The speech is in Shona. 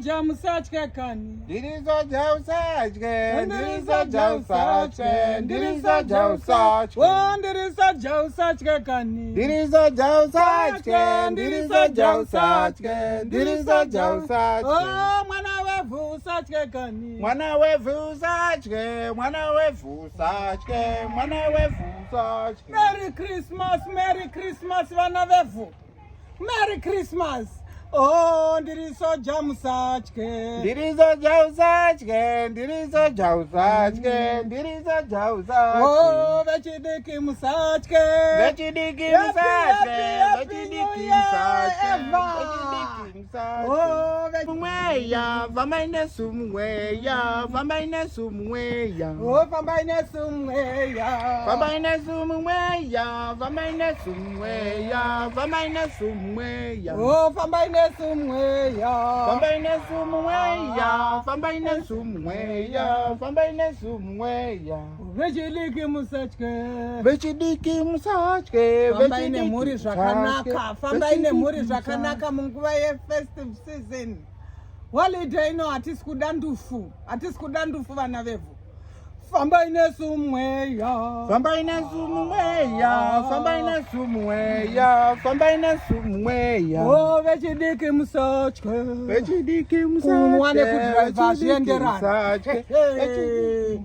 Jamusatye kani. Ndirizo jausatye, ndirizo jausatye, ndirizo jausatye. Oh, ndirizo jausatye kani. Ndirizo jausatye, ndirizo jausatye, ndirizo jausatye. Oh, mwana wevu usatye kani. Mwana wevu usatye, mwana wevu usatye, mwana wevu usatye. Merry Christmas, vana vevu. Merry Christmas. Oh, ndirizo jamusatye. Ndirizo jausatye, ndirizo jausatye, ndirizo jausatye. Oh, vechidiki musatye. Vechidiki musatye, vechidiki musatye, vechidiki musatye. Oh, Sumweya, vamaine sumweya, vamaine sumweya. oh, fambaine sumweya. Vamaine sumweya, vamaine sumweya, vamaine sumweya. Oh, fambaine sumweya. Fambaine sumweya, fambaine sumweya, fambaine sumweya. Vechidiki musatye. Vechidiki musatye, Fambaine muri zvakanaka, fambaine muri zvakanaka munguva ye-festive season. Holiday ino hatisi kuda ndufu, hatisi kuda ndufu vana vevu. Fambaine sumweya. Fambaine sumweya, fambaine sumweya, fambaine sumweya. Oh, vechidiki musatye. Vechidiki musatye, Kumwane kudriva zvienderana. vechidiki musatye.